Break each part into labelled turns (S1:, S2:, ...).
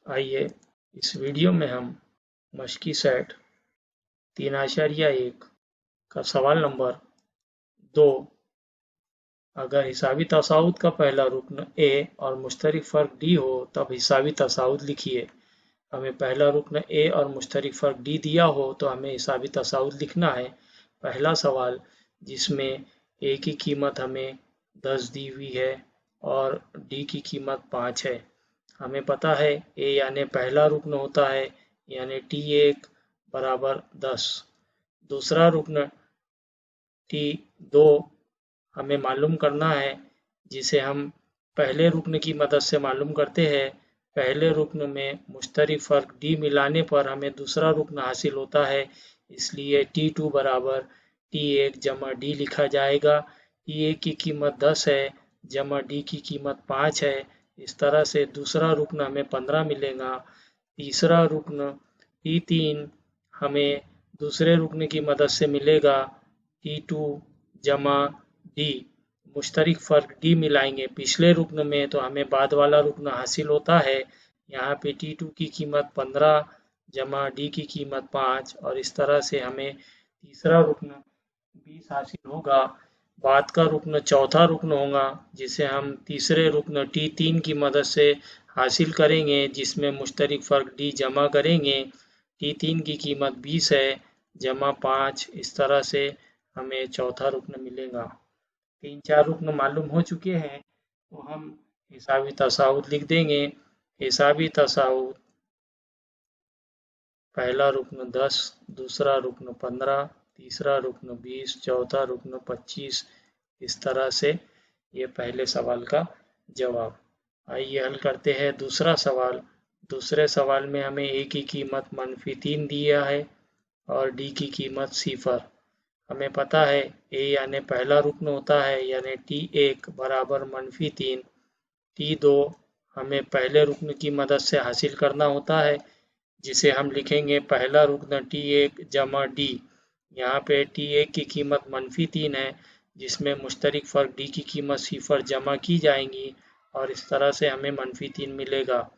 S1: आइए इस वीडियो में हम मशकी सेट 3.1 का सवाल नंबर 2, अगर हिसाबी तसाउद का पहला रुकन ए और मुश्तरिक फ़र्क डी हो तब हिसाबी तसाउद लिखिए। हमें पहला रुकन ए और मुश्तरिक फ़र्क डी दिया हो तो हमें हिसाबी तसाउद लिखना है। पहला सवाल जिसमें ए की कीमत हमें 10 दी हुई है और डी की कीमत 5 है। हमें पता है ए यानी पहला रुकन होता है यानी T1 बराबर 10। दूसरा रुकन T2 हमें मालूम करना है, जिसे हम पहले रुकन की मदद से मालूम करते हैं। पहले रुकन में मुश्तरिक फ़र्क डी मिलाने पर हमें दूसरा रुकन हासिल होता है, इसलिए T2 बराबर T1 जमा डी लिखा जाएगा। T1 की कीमत 10 है जमा डी की कीमत 5 है। इस तरह से दूसरा रुकन हमें 15 मिलेगा। तीसरा रुकन T3 हमें दूसरे रुकन की मदद से मिलेगा T2 जमा डी। मुश्तरिक फ़र्क डी मिलाएंगे पिछले रुकन में तो हमें बाद वाला रुकन हासिल होता है। यहाँ पे T2 की कीमत 15 जमा डी की कीमत 5 और इस तरह से हमें तीसरा रुकन 20 हासिल होगा। बाद का रुकन चौथा रुकन होगा, जिसे हम तीसरे रुकन T3 की मदद से हासिल करेंगे, जिसमें मुश्तरिक फ़र्क डी जमा करेंगे। T3 की कीमत 20 है जमा 5। इस तरह से हमें चौथा रुकन मिलेगा। 3-4 रुकन मालूम हो चुके हैं तो हम हिसाबी तसाउद लिख देंगे। हिसाबी तसाउद पहला रुकन 10, दूसरा रुकन 15, तीसरा रुकन 20, चौथा रुकन 25। इस तरह से ये पहले सवाल का जवाब। आइए हल करते हैं दूसरा सवाल। दूसरे सवाल में हमें ए की कीमत -3 दिया है और डी की कीमत 0। हमें पता है ए यानी पहला रुकन होता है यानी T1 बराबर -3। T2 हमें पहले रुकन की मदद से हासिल करना होता है, जिसे हम लिखेंगे पहला रुकन T1 जमा डी। यहाँ पे T1 की कीमत -3 है, जिसमें मुश्तरिक फ़र्क डी की कीमत 0 जमा की जाएंगी और इस तरह से हमें -3 मिलेगा।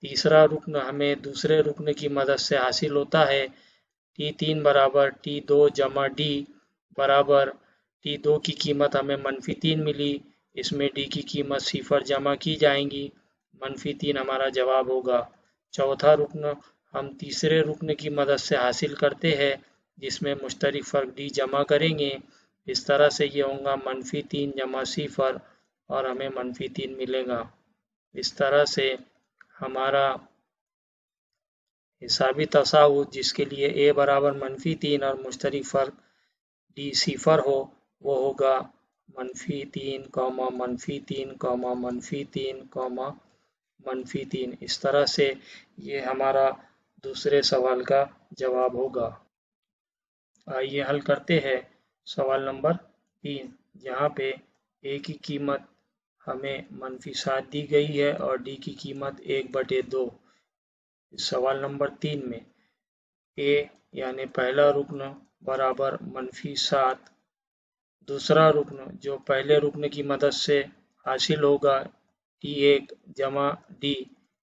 S1: तीसरा रुकन हमें दूसरे रुकन की मदद से हासिल होता है। T3 बराबर T2 जमा डी बराबर T2 की कीमत हमें -3 मिली, इसमें डी की कीमत 0 जमा की जाएंगी। -3 हमारा जवाब होगा। चौथा रुकन हम तीसरे रुकन की मदद से हासिल करते हैं, जिसमें मुश्तरिक फ़र्क डी जमा करेंगे। इस तरह से ये होगा -3 जमा 0 और हमें -3 मिलेगा। इस तरह से हमारा हिसाबी तसाउद जिसके लिए ए बराबर -3 और मुश्तरिक फ़र्क डी 0 हो, वो होगा -3, -3, -3, -3। इस तरह से ये हमारा दूसरे सवाल का जवाब होगा। आइए हल करते हैं सवाल नंबर 3, जहाँ पे ए की कीमत हमें -7 दी गई है और डी की कीमत 1/2। सवाल नंबर 3 में ए यानी पहला रुकन बराबर -7, दूसरा रुकन जो पहले रुकन की मदद से हासिल होगा T1 जमा डी।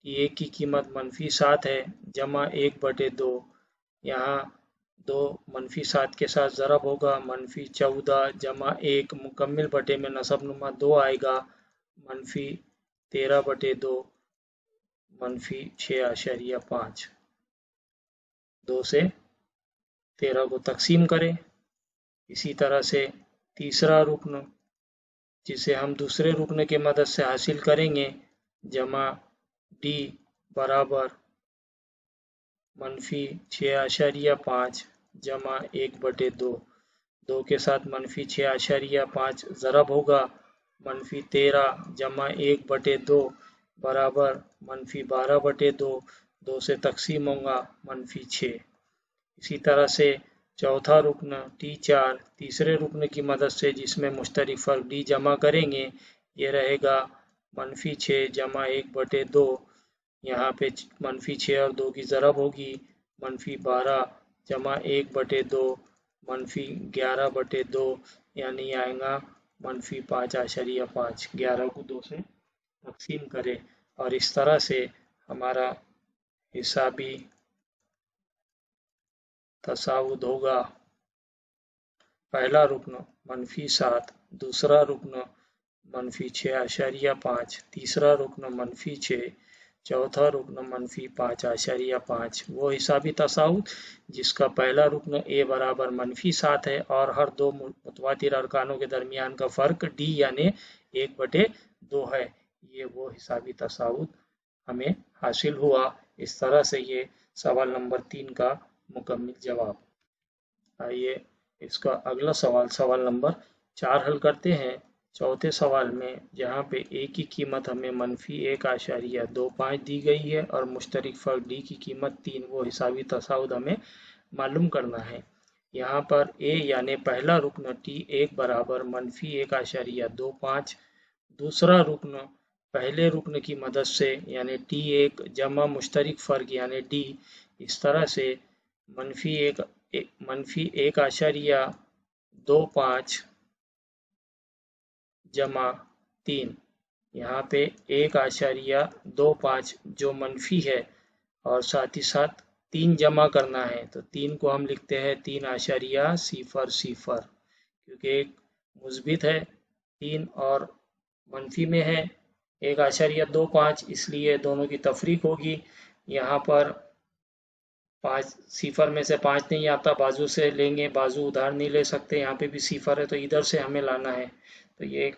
S1: T1 की कीमत -7 है जमा 1/2। यहाँ 2 -7 के साथ ज़रब होगा, -14 जमा 1 मुकम्मिल बटे में नसबनुमा 2 आएगा, -13/2 -6.5। 2 से 13 को तकसीम करें। इसी तरह से तीसरा रुकन जिसे हम दूसरे रुकन के मदद से हासिल करेंगे, जमा डी बराबर -6.5 जमा 1/2। 2 के साथ -6.5 ज़रब होगा, -13 जमा 1/2 बराबर -12/2। 2 से तकसीम होगा -6। इसी तरह से चौथा रुकन T4 तीसरे रुकन की मदद से जिसमें मुश्तरिक फ़र्क डी जमा करेंगे, ये रहेगा -6 जमा 1/2। यहाँ पे -6 और 2 की ज़रब होगी, -12 जमा 1/2 -11/2, यानी आएगा -5.5। 11 को 2 से तकसीम करें और इस तरह से हमारा हिसाबी तसाउद होगा। पहला रुकन -7, दूसरा रुकन -6.5, तीसरा रुकन -6, चौथा रुकन -5.5। वो हिसाबी तसाउद जिसका पहला रुकन ए बराबर -7 है और हर दो मुतवातिर अरकानों के दरमियान का फर्क डी यानी 1/2 है। ये वो हिसाबी तसाउद हमें हासिल हुआ। इस तरह से ये सवाल नंबर 3 का मुकम्मिल जवाब। आइए इसका अगला सवाल नंबर 4 हल करते हैं। चौथे सवाल में जहाँ पे ए की कीमत हमें -1.25 दी गई है और मुश्तरिक फ़र्क डी की कीमत 3, वो हिसाबी तसाउद हमें मालूम करना है। यहाँ पर ए यानी पहला रुकन T1 बराबर -1.25, दूसरा रुकन पहले रुकन की मदद से यानी T1 जमा मुश्तरिक फ़र्क यानी डी, इस तरह से -1.25 जमा 3, यहाँ पे 1.25 जो मनफी है और साथ ही साथ 3 जमा करना है, तो 3 को हम लिखते हैं 3.00, क्योंकि एक मुस्बित है 3 और मनफी में है 1.25, इसलिए दोनों की तफरीक होगी। यहाँ पर 5 सिफर में से 5 नहीं आता, बाजू से लेंगे, बाजू उधार नहीं ले सकते, यहाँ पे भी सिफर है तो इधर से हमें लाना है। तो ये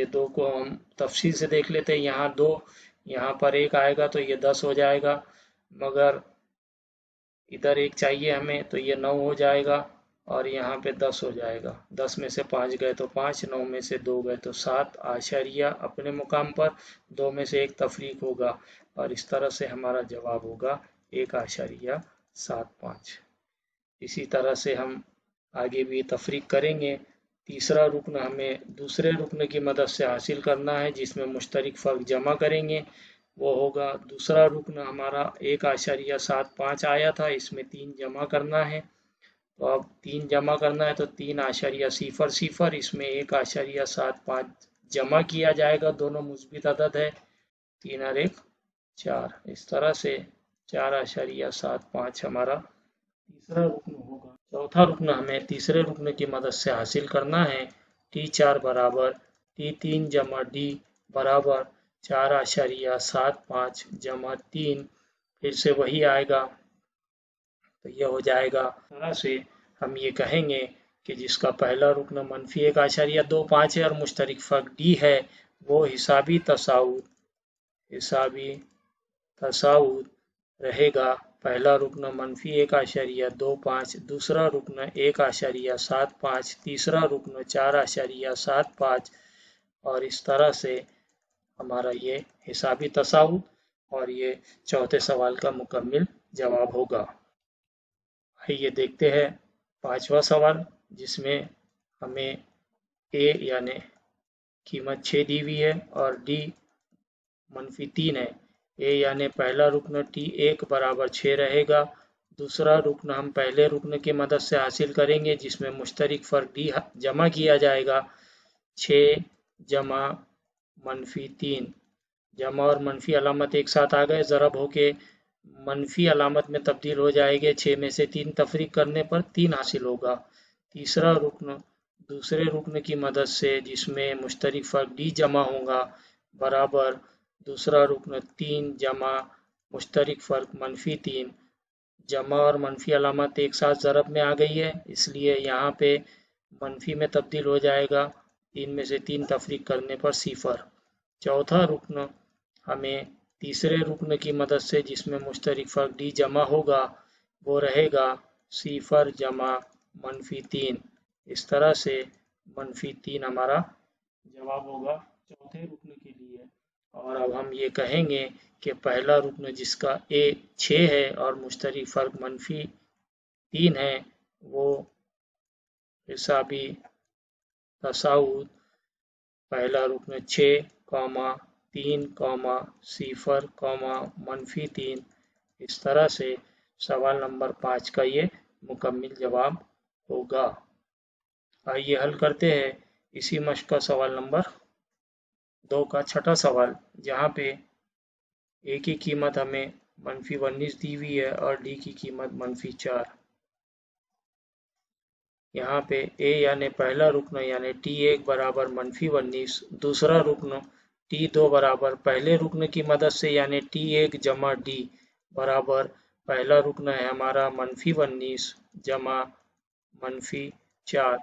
S1: 2 को हम तफसील से देख लेते हैं। यहाँ 2, यहाँ पर 1 आएगा तो ये 10 हो जाएगा, मगर इधर 1 चाहिए हमें तो ये 9 हो जाएगा और यहाँ पे 10 हो जाएगा। 10 में से 5 गए तो 5, 9 में से 2 गए तो 7, आशारिया अपने मुकाम पर, 2 में से 1 तफरीक होगा और इस तरह से हमारा जवाब होगा 1.75। इसी तरह से हम आगे भी तफरीक करेंगे। तीसरा रुकन हमें दूसरे रुकन की मदद से हासिल करना है जिसमें मुश्तरिक फ़र्क जमा करेंगे, वो होगा दूसरा रुकन हमारा 1.75 आया था, इसमें 3 जमा करना है। तो अब 3 जमा करना है तो 3.00, इसमें 1.75 जमा किया जाएगा, दोनों मुस्बित अदद है, 3 और 1 4, इस तरह से 4.75 हमारा तीसरा रुकन होगा। चौथा रुकन हमें तीसरे रुकन की मदद से हासिल करना है। T4 बराबर T3 जमा D बराबर 4.75 जमा 3, फिर से वही आएगा तो यह हो जाएगा। इस तरह से हम ये कहेंगे कि जिसका पहला रुकन -1.25 है और मुश्तरिक फ़र्क D है, वो हिसाबी तसाउद रहेगा। पहला रुकन -1.25, दूसरा रुकन 1.75, तीसरा रुकन 4.75 और इस तरह से हमारा ये हिसाबी तसाउद और ये चौथे सवाल का मुकम्मिल जवाब होगा। आइए देखते हैं 5वां सवाल, जिसमें हमें ए यानी कीमत 6 दी हुई है और डी -3 है। ए यानी पहला रुकन T1 बराबर 6 रहेगा, दूसरा रुकन हम पहले रुकन की मदद से हासिल करेंगे जिसमें मुश्तरिक फ़र्क डी जमा किया जाएगा, 6 जमा -3, जमा और मनफी अलामत एक साथ आ गए, ज़रब होके मनफी अलामत में तब्दील हो जाएंगे। 6 में से 3 तफरीक करने पर 3 हासिल होगा। तीसरा रुकन दूसरे रुकन की मदद से जिसमें मुश्तरिक फ़र्क डी जमा होगा बराबर दूसरा रुकन 3 जमा मुश्तरिक फ़र्क -3, जमा और मनफी अलामत एक साथ ज़रब में आ गई है, इसलिए यहाँ पे मनफी में तब्दील हो जाएगा, 3 में से 3 तफरीक करने पर 0। चौथा रुकन हमें तीसरे रुकन की मदद से जिसमें मुश्तरिक फ़र्क डी जमा होगा वो रहेगा 0 जमा -3, इस तरह से -3 हमारा जवाब होगा चौथे रुकन के लिए। और अब हम ये कहेंगे कि पहला रुकन जिसका ए 6 है और मुश्तरिक फ़र्क -3 है, वो हिसाबी तसाउद पहला रुकन 6, 3, 0, -3, इस तरह से सवाल नंबर 5 का ये मुकम्मिल जवाब होगा। आइए हल करते हैं इसी मश्क का सवाल नंबर 2 का छठा सवाल, जहाँ पे ए की कीमत हमें -19 दी हुई है और डी की कीमत -4। यहाँ पे ए यानी पहला रुकन यानी T1 बराबर -19, दूसरा रुकन T2 बराबर पहले रुकन की मदद से यानी T1 जमा डी बराबर पहला रुकन है हमारा -19 जमा -4।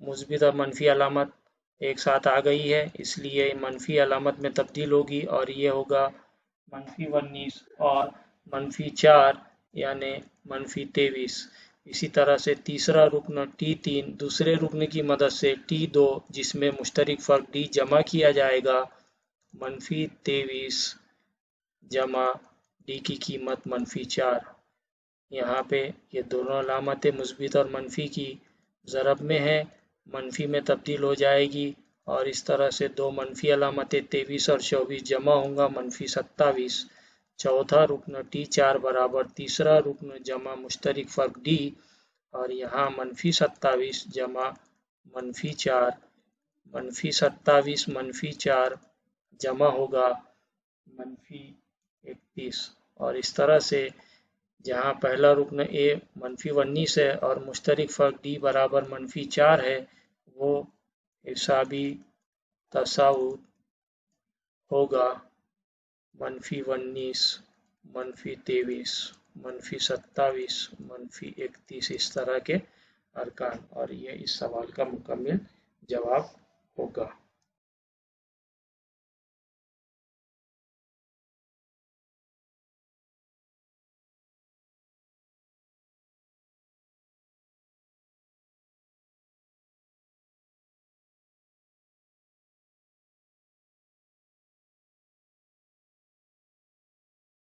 S1: मुस्बित और मनफी अलामत एक साथ आ गई है, इसलिए मनफी अलामत में तब्दील होगी और ये होगा -19 और -4 यानी -23। इसी तरह से तीसरा रुकन T3 दूसरे रुकन की मदद से T2 जिसमें मुश्तरिक फ़र्क D जमा किया जाएगा -23 जमा D की कीमत -4। यहाँ पे ये दोनों अलामतें मुस्बित और मनफी की ज़रब में है, मनफी में तब्दील हो जाएगी और इस तरह से दो मनफी अलामतें 23 और 24 जमा होंगे -27। चौथा रुकन T4 बराबर तीसरा रुकन जमा मुश्तरिक फ़र्क D और यहाँ -27 जमा -4, -27 -4 जमा होगा -31 और इस तरह से जहाँ पहला रुकन A -19 है और मुश्तरिक फ़र्क D बराबर -4 है, वो हिसाबी तसाउत होगा -19, -23, -27, -31 इस तरह के अरकान, और ये इस सवाल का मुकम्मल जवाब होगा।